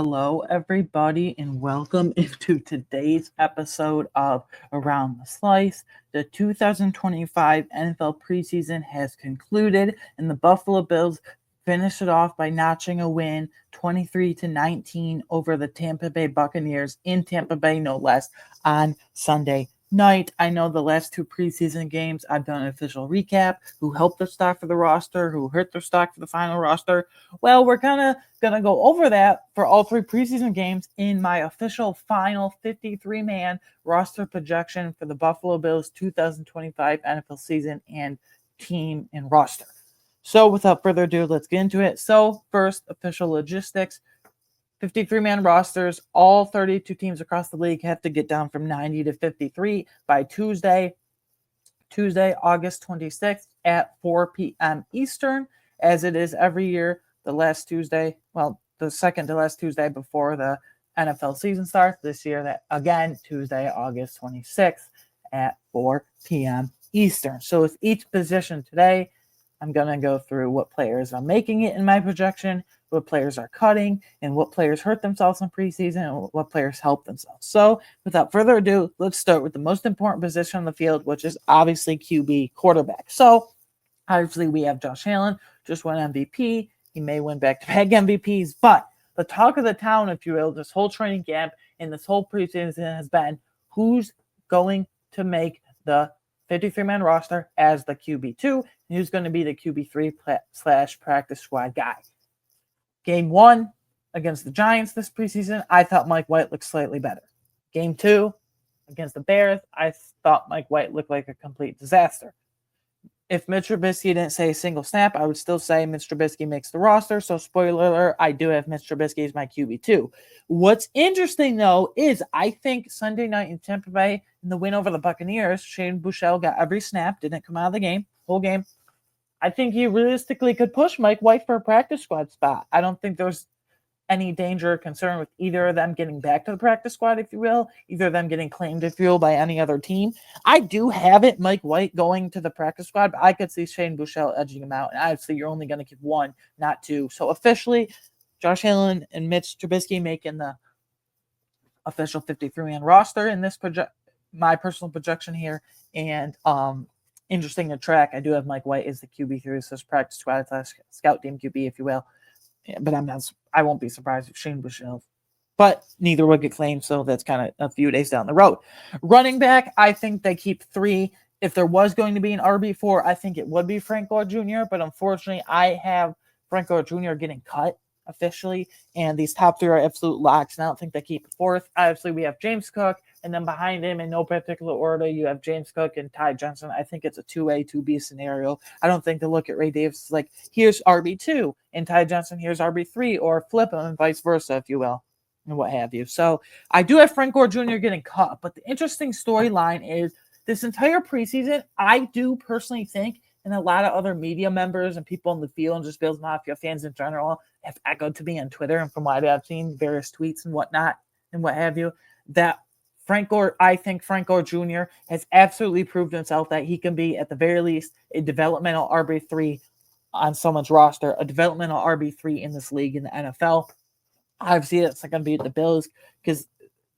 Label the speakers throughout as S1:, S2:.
S1: Hello, everybody, and welcome into today's episode of Around the Slice. The 2025 NFL preseason has concluded, and the Buffalo Bills finished it off by notching a win 23-19 over the Tampa Bay Buccaneers in Tampa Bay, no less, on Sunday night. I know the last two preseason games, I've done an official recap, who helped their stock for the roster, who hurt their stock for the final roster. Well, we're kind of going to go over that for all three preseason games in my official final 53-man roster projection for the Buffalo Bills 2025 NFL season and team and roster. So without further ado, let's get into it. So first, official logistics. 53-man rosters, all 32 teams across the league have to get down from 90 to 53 by Tuesday, August 26th at 4 p.m. Eastern, as it is every year, the last Tuesday, the second to last Tuesday before the NFL season starts. This year, that again, Tuesday, August 26th at 4 p.m. Eastern. So with each position today, I'm going to go through what players are making it in my projection, what players are cutting, and what players hurt themselves in preseason, and what players help themselves. So without further ado, let's start with the most important position on the field, which is obviously QB, quarterback. So obviously we have Josh Allen, just won MVP. He may win back-to-back MVPs, but the talk of the town, if you will, this whole training camp and this whole preseason has been who's going to make the 53-man roster as the QB2, and who's going to be the QB3 / practice squad guy. Game 1 against the Giants this preseason, I thought Mike White looked slightly better. Game 2 against the Bears, I thought Mike White looked like a complete disaster. If Mitch Trubisky didn't say a single snap, I would still say Mitch Trubisky makes the roster. So spoiler alert, I do have Mitch Trubisky as my QB2. What's interesting, though, is I think Sunday night in Tampa Bay, in the win over the Buccaneers, Shane Buechele got every snap, didn't come out of the game, whole game. I think he realistically could push Mike White for a practice squad spot. I don't think there's any danger or concern with either of them getting back to the practice squad, if you will, either of them getting claimed, if you will, by any other team. I do have it, Mike White going to the practice squad, but I could see Shane Buechele edging him out. And obviously, you're only going to give one, not two. So officially, Josh Allen and Mitch Trubisky making the official 53-man roster in this my personal projection here. And interesting to track, I do have Mike White as the QB3, so it's practice squad / scout team QB, if you will. But I won't be surprised if Shane Buechele. But neither will get claimed, so that's kind of a few days down the road. Running back, I think they keep 3. If there was going to be an RB4, I think it would be Frank Gore Jr., but unfortunately, I have Frank Gore Jr. getting cut officially, and these top 3 are absolute locks, and I don't think they keep 4th. Obviously, we have James Cook, and then behind him, in no particular order, you have James Cook and Ty Johnson. I think it's a 2A, 2B scenario. I don't think they look at Ray Davis like, here's RB2, and Ty Johnson, here's RB3, or flip them and vice versa, if you will, and what have you. So I do have Frank Gore Jr. getting cut, but the interesting storyline is this entire preseason, I do personally think, and a lot of other media members and people in the field and just Bills Mafia fans in general have echoed to me on Twitter and from what I've seen, various tweets and whatnot and what have you, that I think Frank Gore Jr. has absolutely proved himself that he can be, at the very least, a developmental RB3 on someone's roster, a developmental RB3 in this league in the NFL. Obviously, it's not going to be at the Bills because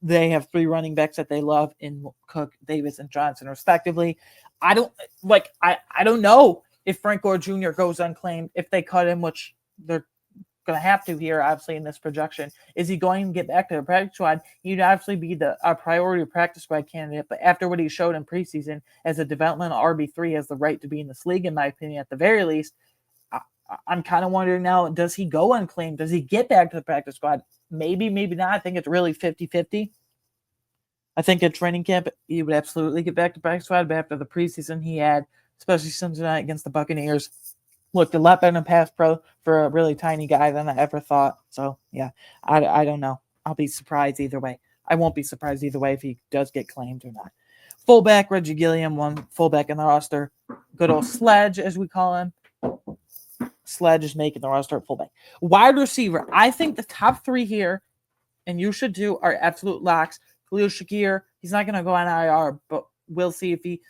S1: they have 3 running backs that they love in Cook, Davis, and Johnson, respectively. I don't know if Frank Gore Jr. goes unclaimed, if they cut him, which they're going to have to here, obviously, in this projection. Is he going to get back to the practice squad? He'd obviously be a priority practice squad candidate, but after what he showed in preseason as a developmental RB3 has the right to be in this league, in my opinion, at the very least. I'm kind of wondering now, does he go unclaimed? Does he get back to the practice squad? Maybe, maybe not. I think it's really 50-50. I think at training camp, he would absolutely get back to practice squad, but after the preseason he had, especially Sunday night against the Buccaneers, looked a lot better in pass pro for a really tiny guy than I ever thought. So, yeah, I don't know. I'll be surprised either way. I won't be surprised either way if he does get claimed or not. Fullback, Reggie Gilliam, one fullback in the roster. Good old Sledge, as we call him. Sledge is making the roster at fullback. Wide receiver, I think the top 3 here, and you should too, are absolute locks. Khalil Shakir, he's not going to go on IR, but we'll see if he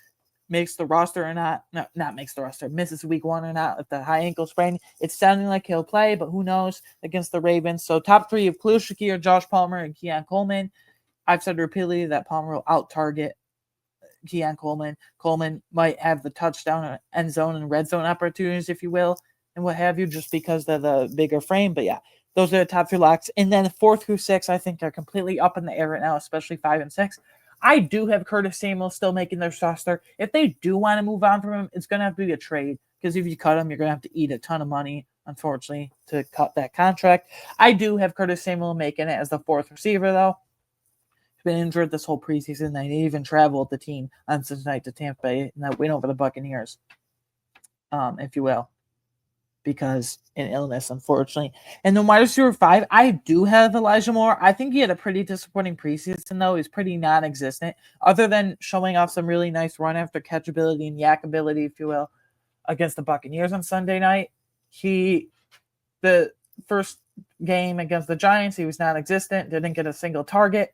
S1: makes the roster or not. No, not makes the roster. Misses week 1 or not with the high ankle sprain. It's sounding like he'll play, but who knows against the Ravens. So top 3 of Khalil Shakir, Josh Palmer, and Keon Coleman. I've said repeatedly that Palmer will out-target Keon Coleman. Coleman might have the touchdown, end zone, and red zone opportunities, if you will, and what have you, just because of the bigger frame. But yeah, those are the top 3 locks. And then 4 through 6, I think, are completely up in the air right now, especially 5 and 6. I do have Curtis Samuel still making their roster. If they do want to move on from him, it's going to have to be a trade, because if you cut him, you're going to have to eat a ton of money, unfortunately, to cut that contract. I do have Curtis Samuel making it as the 4th receiver, though. He's been injured this whole preseason. They didn't even travel with the team on Sunday night to Tampa Bay and that win over the Buccaneers, if you will, because in illness, unfortunately. And then wide receiver 5, I do have Elijah Moore. I think he had a pretty disappointing preseason, though. He's pretty non-existent, other than showing off some really nice run after catch ability and yak ability, if you will, against the Buccaneers on Sunday night. The first game against the Giants, he was non-existent, didn't get a single target,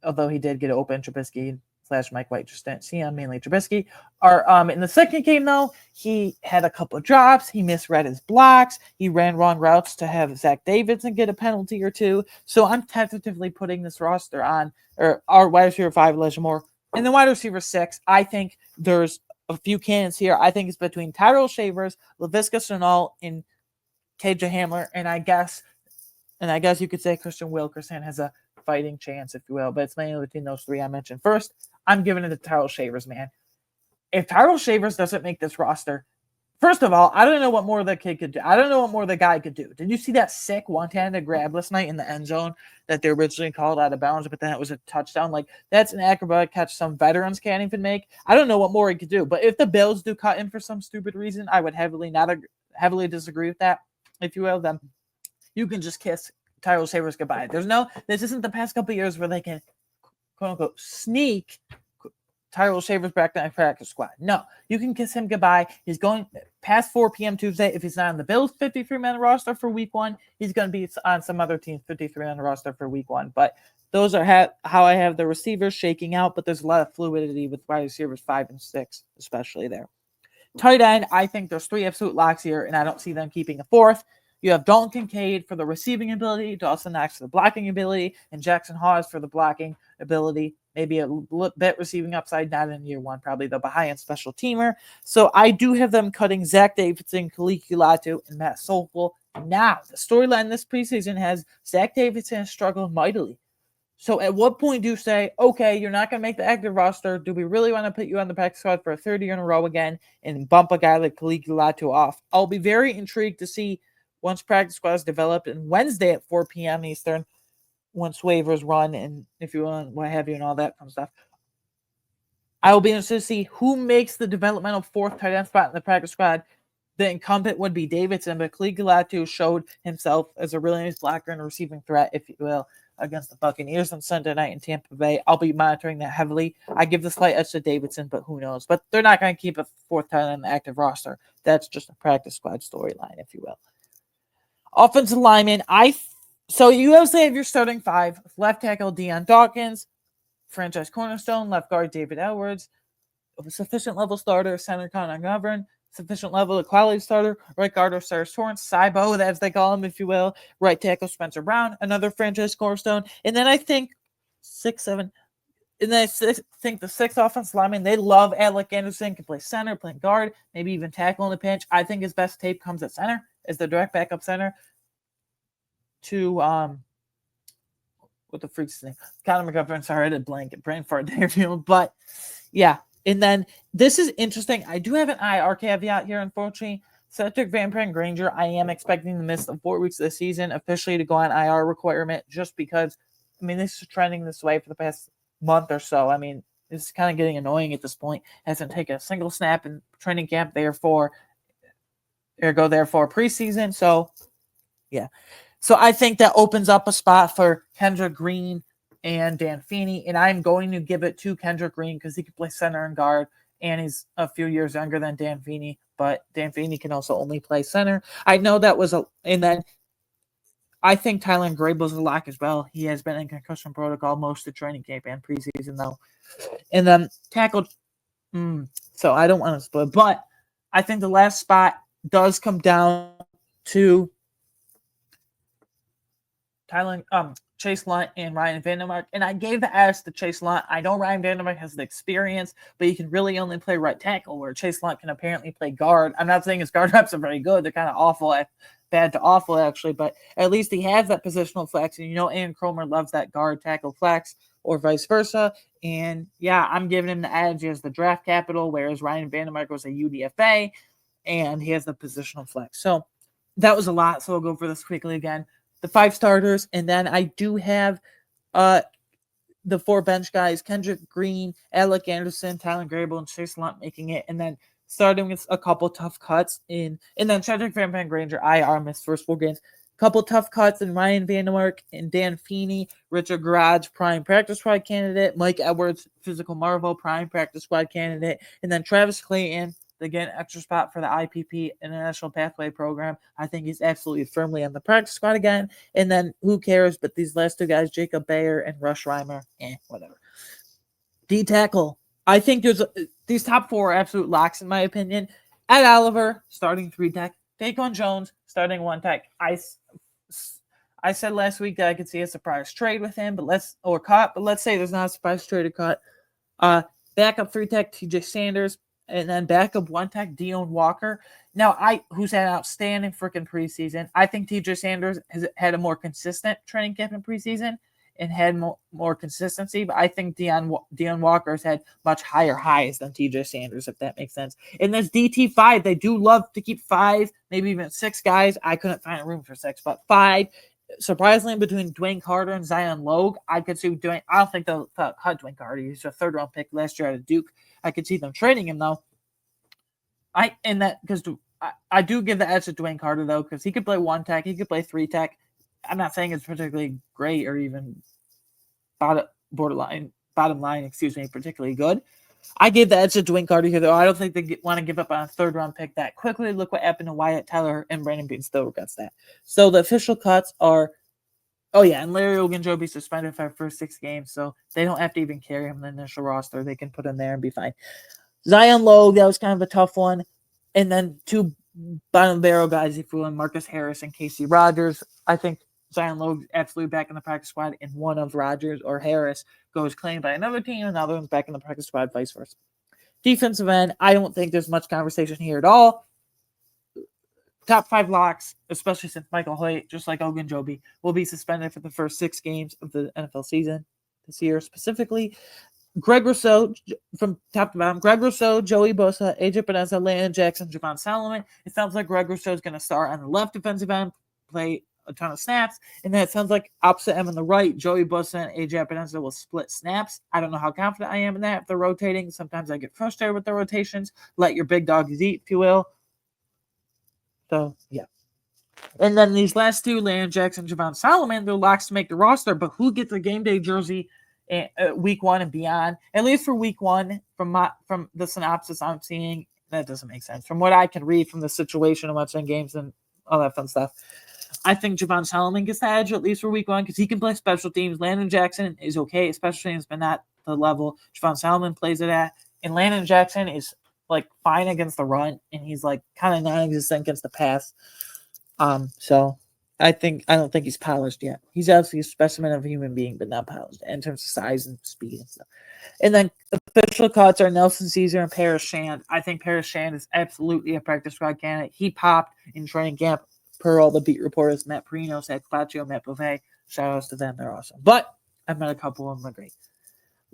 S1: although he did get open. Trubisky / Mike White just didn't see him, mainly Trubisky. In the second game, though, he had a couple of drops. He misread his blocks. He ran wrong routes to have Zach Davidson get a penalty or 2. So I'm tentatively putting this roster on, or our wide receiver 5, Elijah Moore. And the wide receiver 6, I think there's a few candidates here. I think it's between Tyrell Shavers, Laviska Shenault, and KJ Hamler. And I guess you could say Christian Wilkerson has a fighting chance, if you will, but it's mainly between those 3 I mentioned. First, I'm giving it to Tyrell Shavers, man. If Tyrell Shavers doesn't make this roster, first of all, I don't know what more the kid could do. I don't know what more the guy could do. Did you see that sick one-handed grab last night in the end zone that they originally called out of bounds, but then it was a touchdown? Like, that's an acrobatic catch some veterans can't even make. I don't know what more he could do, but if the Bills do cut him for some stupid reason, I would heavily disagree with that, if you will. Then you can just kiss Tyrell Shavers goodbye. This isn't the past couple of years where they can, quote unquote, sneak Tyrell Shavers back to the practice squad. No, you can kiss him goodbye. He's going past 4 p.m. Tuesday. If he's not on the Bills' 53-man roster for week 1, he's going to be on some other team's 53-man roster for week 1. But those are how I have the receivers shaking out, but there's a lot of fluidity with wide receivers 5 and 6, especially there. Tight end, I think there's 3 absolute locks here, and I don't see them keeping a 4th. You have Dalton Kincaid for the receiving ability, Dawson Knox for the blocking ability, and Jackson Hawes for the blocking ability. Maybe a bit receiving upside, not in year 1, probably, though, but high-end special teamer. So I do have them cutting Zach Davidson, Khalil Kulatu, and Matt Sokol. Now, the storyline this preseason has Zach Davidson struggled mightily. So at what point do you say, okay, you're not going to make the active roster. Do we really want to put you on the practice squad for a 3rd year in a row again and bump a guy like Khalil Kulatu off? I'll be very intrigued to see once practice squad is developed, and Wednesday at 4 p.m. Eastern, once waivers run and if you want, what have you, and all that fun stuff. I will be interested to see who makes the developmental 4th tight end spot in the practice squad. The incumbent would be Davidson, but Khalil Kulatu showed himself as a really nice blocker and receiving threat, if you will, against the Buccaneers on Sunday night in Tampa Bay. I'll be monitoring that heavily. I give the slight edge to Davidson, but who knows? But they're not going to keep a 4th tight end on the active roster. That's just a practice squad storyline, if you will. Offensive lineman, so you obviously have your starting 5. Left tackle Deion Dawkins, franchise cornerstone. Left guard David Edwards, sufficient level starter center Connor Govern, sufficient level of quality starter right guard Osiris Torrance, Cybo, as they call him, if you will. Right tackle Spencer Brown, another franchise cornerstone. And then I think 6, 7. And then I think the 6th offensive lineman, they love Alec Anderson, can play center, play guard, maybe even tackle in the pinch. I think his best tape comes at center, as the direct backup center to what the freak's name? Connor McGovern. Sorry, I did blanket brain fart there, but yeah. And then this is interesting. I do have an IR caveat here, unfortunately. Cedric Van Pran Granger, I am expecting to miss the 4 weeks of the season officially to go on IR requirement, just because, I mean, this is trending this way for the past month or so. I mean, it's kind of getting annoying at this point. Hasn't taken a single snap in training camp, therefore preseason. So, yeah. So I think that opens up a spot for Kendrick Green and Dan Feeney, and I'm going to give it to Kendrick Green because he can play center and guard, and he's a few years younger than Dan Feeney, but Dan Feeney can also only play center. I know that was and then I think Tyler Grable's a lock as well. He has been in concussion protocol most of training camp and preseason, though. And then tackle So I don't want to split, but I think the last spot does come down to Chase Lunt and Ryan Vandermark, and I gave the edge to Chase Lunt. I know Ryan Vandermark has the experience, but he can really only play right tackle, where Chase Lunt can apparently play guard. I'm not saying his guard reps are very good; they're kind of awful, bad to awful actually, but at least he has that positional flex, and Aaron Cromer loves that guard tackle flex, or vice versa. And yeah, I'm giving him the edge. He has the draft capital, whereas Ryan Vandermark was a UDFA, and he has the positional flex. So that was a lot. So I'll go for this quickly again. The 5 starters, and then I do have the 4 bench guys: Kendrick Green, Alec Anderson, Tyler Grable, and Chase Lunt making it. And then starting with a couple tough cuts and then Cedric Van Granger, IR, missed first 4 games. Couple tough cuts in Ryan Vandermark and Dan Feeney, Richard Garage, prime practice squad candidate, Mike Edwards, physical marvel, prime practice squad candidate, and then Travis Clayton, to get an extra spot for the IPP International Pathway Program. I think he's absolutely firmly on the practice squad again. And then who cares? But these last 2 guys, Jacob Bayer and Rush Reimer, whatever. D tackle. I think these top 4 are absolute locks in my opinion. Ed Oliver, starting 3 tech. Daquan Jones, starting 1 tech. I said last week that I could see a surprise trade with him, but let's say there's not a surprise trade or cut. Backup 3 tech, TJ Sanders. And then backup 1 tech, Deone Walker. Now, who's had an outstanding freaking preseason. I think TJ Sanders has had a more consistent training camp in preseason and had more consistency. But I think Deone Walker's had much higher highs than TJ Sanders, if that makes sense. And there's DT5. They do love to keep 5, maybe even 6 guys. I couldn't find room for 6, but 5. Surprisingly, between Dwayne Carter and Zion Logue, I could see Dwayne. I don't think they'll cut Dwayne Carter. He's a 3rd-round pick last year out of Duke. I could see them trading him though. Because I do give the edge to Dwayne Carter though, because he could play 1 tech, he could play 3 tech. I'm not saying it's particularly great or even bottom line, particularly good. I gave the edge to Dwayne Carter here though. I don't think they want to give up on a 3rd-round pick that quickly. Look what happened to Wyatt Teller and Brandon Bean still gets that. So the official cuts are. Oh, yeah, and Larry Ogunjobi suspended for the first 6 games, so they don't have to even carry him in the initial roster. They can put him there and be fine. Zion Logue, that was kind of a tough one. And then 2 bottom barrel guys, if you will, Marcus Harris and Casey Rogers. I think Zion Logue absolutely back in the practice squad, and one of Rogers or Harris goes claimed by another team, and the other one's back in the practice squad, vice versa. Defensive end, I don't think there's much conversation here at all. Top 5 locks, especially since Michael Hoyt, just like Ogunjobi, will be suspended for the first 6 games of the NFL season this year specifically. Greg Rousseau, from top to bottom, Greg Rousseau, Joey Bosa, AJ Panessa, Landon Jackson, Javon Solomon. It sounds like Greg Rousseau is going to start on the left defensive end, play a ton of snaps, and then it sounds like opposite end on the right, Joey Bosa and AJ Panessa will split snaps. I don't know how confident I am in that if they're rotating. Sometimes I get frustrated with the rotations. Let your big dogs eat, if you will. So, yeah. And then these last 2, Landon Jackson, Javon Solomon, they're locks to make the roster, but who gets a game day jersey week 1 and beyond? At least for week 1, from the synopsis I'm seeing, that doesn't make sense. From what I can read from the situation of watching games and all that fun stuff, I think Javon Solomon gets the edge, at least for week 1, because he can play special teams. Landon Jackson is okay, special teams, but not the level Javon Solomon plays it at. And Landon Jackson is fine against the run, and he's kind of non-existent against the pass. So I don't think he's polished yet. He's obviously a specimen of a human being, but not polished in terms of size and speed and stuff. And then official cuts are Nelson Caesar and Paris Shand. I think Paris Shand is absolutely a practice squad candidate. He popped in training camp per all the beat reporters. Matt Perino, Zach Faccio, Matt Beauvais. Shout outs to them. They're awesome. But I've met a couple of them are great.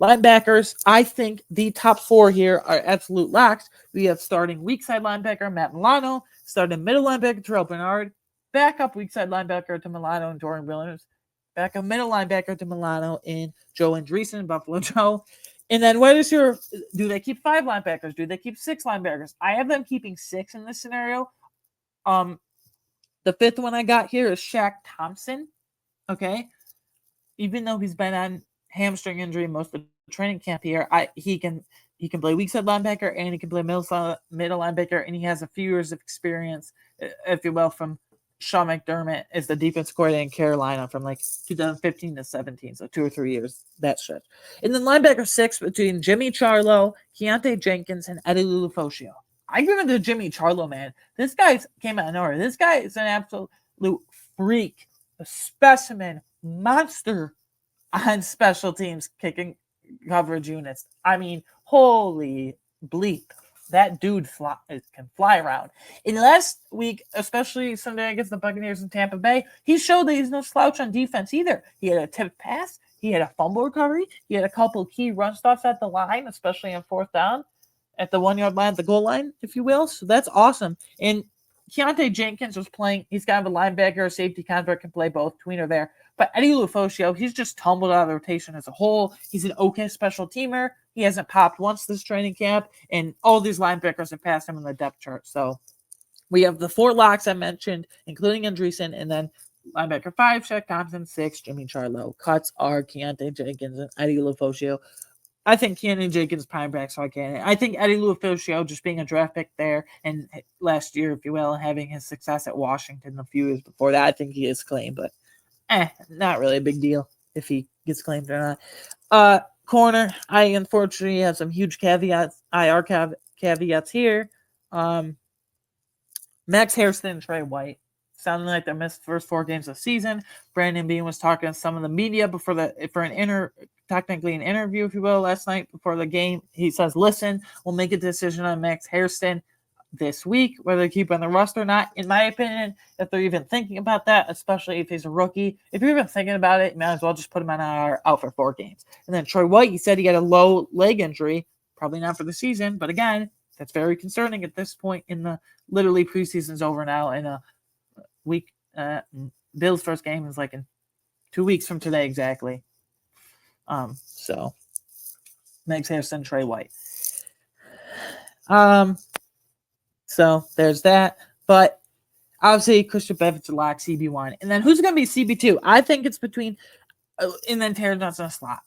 S1: Linebackers, I think the top 4 here are absolute locks. We have starting weak side linebacker Matt Milano, starting middle linebacker Terrell Bernard, backup weak side linebacker to Milano and Dorian Williams, backup middle linebacker to Milano and Joe Andreessen and Buffalo Joe. And then do they keep 5 linebackers? Do they keep 6 linebackers? I have them keeping 6 in this scenario. The 5th one I got here is Shaq Thompson. Okay. Even though he's been on hamstring injury most of the training camp here, he can play weak side linebacker and he can play middle linebacker, and he has a few years of experience, if you will, from Sean McDermott is the defense coordinator in Carolina from like 2015 to 17, so 2 or 3 years, that stretch. And then linebacker 6 between Jimmy Charlo, Keontae Jenkins, and Eddie Lulafoscio. I give it to Jimmy Charlo, man. This guy came out of nowhere. This guy is an absolute freak, a specimen, monster on special teams kicking coverage units. I mean, holy bleep. That dude can fly around. In last week, especially Sunday against the Buccaneers in Tampa Bay, he showed that he's no slouch on defense either. He had a tipped pass. He had a fumble recovery. He had a couple key run stops at the line, especially on 4th down, at the 1 yard line, at the goal line, if you will. So that's awesome. And Keontae Jenkins was playing. He's kind of a linebacker, a safety convert, can play both. Tweener there. But Eddie Lufoscio, he's just tumbled out of the rotation as a whole. He's an okay special teamer. He hasn't popped once this training camp, and all these linebackers have passed him on the depth chart. So we have the 4 locks I mentioned, including Andreessen, and then linebacker 5, Shaq Thompson, 6, Jimmy Charlo. Cuts are Keontae Jenkins and Eddie Lufoscio. I think Keontae Jenkins prime back, so I can't. I think Eddie Lufoscio just being a draft pick there, and last year, if you will, having his success at Washington a few years before that, I think he is claimed, but not really a big deal if he gets claimed or not. Corner, I unfortunately have some huge caveats, caveats here. Max Hairston and Trey White sounding like they missed the first 4 games of the season. Brandon Beane was talking to some of the media technically an interview, if you will, last night before the game. He says, listen, we'll make a decision on Max Hairston this week, whether to keep on the roster or not. In my opinion, if they're even thinking about that, especially if he's a rookie, if you're even thinking about it, you might as well just put him on IR out for 4 games. And then Troy White, he said he had a low leg injury, probably not for the season, but again, that's very concerning at this point in the literally preseason's over now, and a week. Bill's first game is like in 2 weeks from today exactly. So Max Hairston, Trey White. So there's that. But obviously, Christian Bevitt's a lock, CB1. And then who's going to be CB2? I think it's between, and then Taylor Johnson a slot.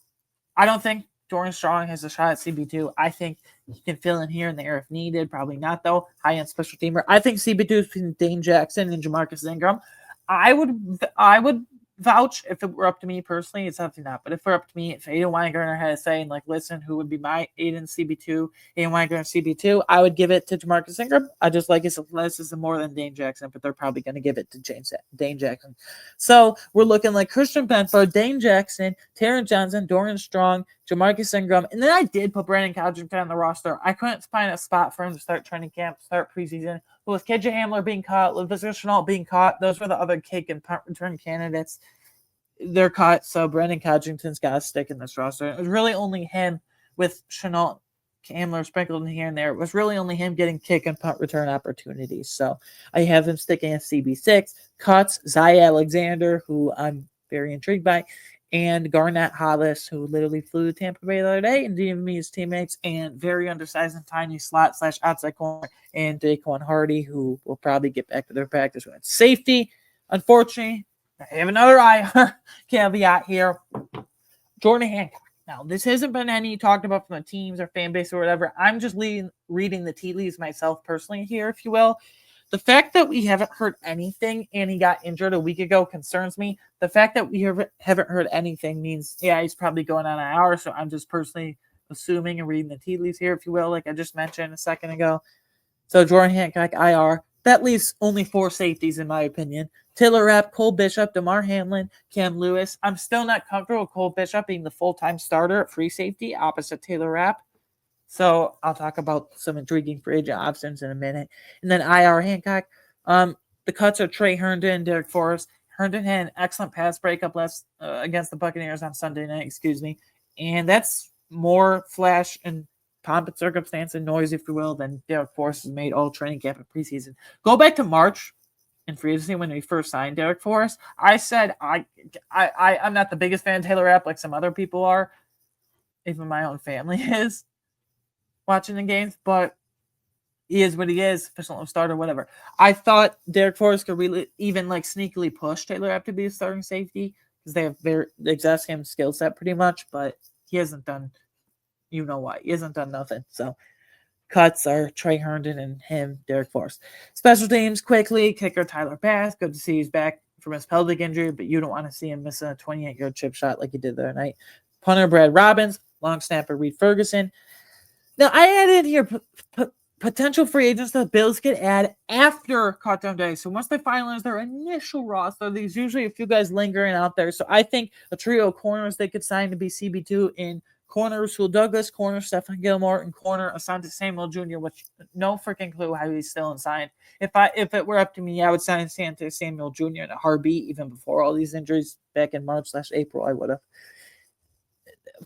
S1: I don't think Dorian Strong has a shot at CB2. I think he can fill in here and there if needed. Probably not, though. High-end special teamer. I think CB2 is between Dane Jackson and Jamarcus Ingram. I would vouch if it were up to me personally. It's obviously not, but if it were up to me, if Aiden Weingartner had a say and like, listen, who would be my Aiden CB2, Aiden Weingartner CB2, I would give it to Jamarcus Ingram. I just like his athleticism more than Dane Jackson, but they're probably going to give it to Dane Jackson. So we're looking like Christian Benford, Dane Jackson, Taron Johnson, Dorian Strong, Jamarcus Ingram, and then I did put Brandon Codrington on the roster. I couldn't find a spot for him to start training camp, start preseason. But with KJ Hamler being caught, Laviska Shenault being caught, those were the other kick and punt return candidates. They're caught, so Brandon Codrington's got to stick in this roster. It was really only him with Shenault, Hamler sprinkled in here and there. It was really only him getting kick and punt return opportunities. So I have him sticking at CB6. Cuts, Zay Alexander, who I'm very intrigued by, and Garnett Hollis, who literally flew to Tampa Bay the other day and didn't meet his teammates, and very undersized and tiny slot / outside corner, and Daquan Hardy, who will probably get back to their practice with safety. Unfortunately, I have another IR caveat here. Jordan Hancock. Now, this hasn't been any talked about from the teams or fan base or whatever. I'm just reading the tea leaves myself personally here, if you will. The fact that we haven't heard anything and he got injured a week ago concerns me. The fact that we haven't heard anything means, yeah, he's probably going on IR. So I'm just personally assuming and reading the tea leaves here, if you will, like I just mentioned a second ago. So Jordan Hancock, IR. That leaves only 4 safeties, in my opinion. Taylor Rapp, Cole Bishop, DeMar Hamlin, Cam Lewis. I'm still not comfortable with Cole Bishop being the full-time starter at free safety opposite Taylor Rapp. So I'll talk about some intriguing free agent options in a minute. And then IR Hancock. The cuts are Trey Herndon and Derek Forrest. Herndon had an excellent pass breakup against the Buccaneers on Sunday night, and that's more flash and pomp and circumstance and noise, if you will, than Derek Forrest has made all training camp and preseason. Go back to March in free agency when we first signed Derek Forrest. I said I'm not the biggest fan of Taylor Rapp like some other people are, even my own family is watching the games, but he is what he is, official starter, whatever. I thought Derek Forrest could really even like sneakily push Taylor Rapp to be a starting safety because they have the exact same skill set pretty much, but he hasn't done, you know why. He hasn't done nothing. So cuts are Trey Herndon and him, Derek Forrest. Special teams, quickly, kicker Tyler Bass. Good to see he's back from his pelvic injury, but you don't want to see him miss a 28-yard chip shot like he did the other night. Punter Brad Robbins, long snapper Reed Ferguson. Now, I added here potential free agents that the Bills could add after cutdown day. So once they finalize their initial roster, there's usually a few guys lingering out there. So I think a trio of corners they could sign to be CB2 in corner Rasul Douglas, corner Stephon Gilmore, and corner Asante Samuel Jr., which no freaking clue how he's still signed. If it were up to me, I would sign Asante Samuel Jr. in a heartbeat, even before all these injuries back in March/April, I would have.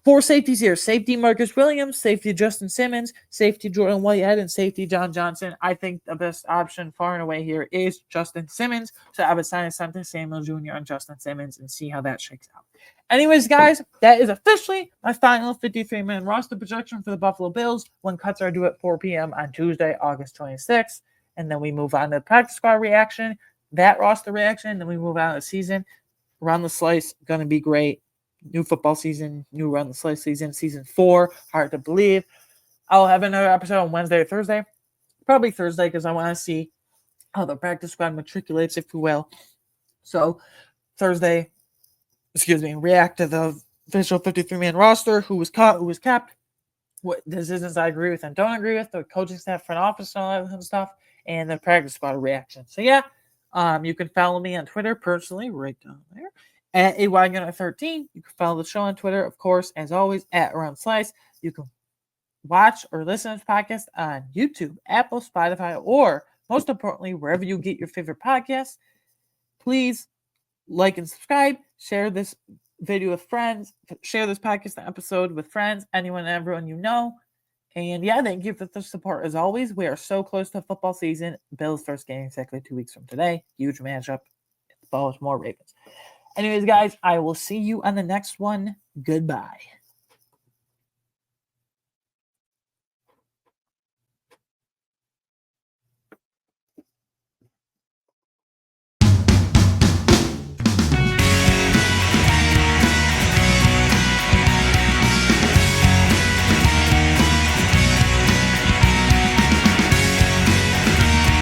S1: 4 safeties here. Safety Marcus Williams, safety Justin Simmons, safety Jordan Whitehead, and safety John Johnson. I think the best option far and away here is Justin Simmons. So I would sign something Samuel Jr. on Justin Simmons and see how that shakes out. Anyways, guys, that is officially my final 53-man roster projection for the Buffalo Bills when cuts are due at 4 p.m. on Tuesday, August 26th. And then we move on to the practice squad reaction, that roster reaction, then we move on to the season. Around the slice, going to be great. New football season, new run the slice season, season 4. Hard to believe. I'll have another episode on Wednesday or Thursday. Probably Thursday because I want to see how the practice squad matriculates, if you will. So Thursday, react to the official 53-man roster, who was caught, who was kept, what decisions I agree with and don't agree with, the coaching staff, front office, and all that kind of stuff, and the practice squad reaction. So yeah, you can follow me on Twitter personally, right down there. At AYGunner13. You can follow the show on Twitter, of course, as always, at Around Slice. You can watch or listen to this podcast on YouTube, Apple, Spotify, or most importantly, wherever you get your favorite podcasts. Please like and subscribe. Share this video with friends. Share this podcast episode with friends, anyone and everyone you know. And yeah, thank you for the support. As always, we are so close to football season. Bills first game exactly 2 weeks from today. Huge matchup. Baltimore Ravens. Anyways, guys, I will see you on the next one. Goodbye.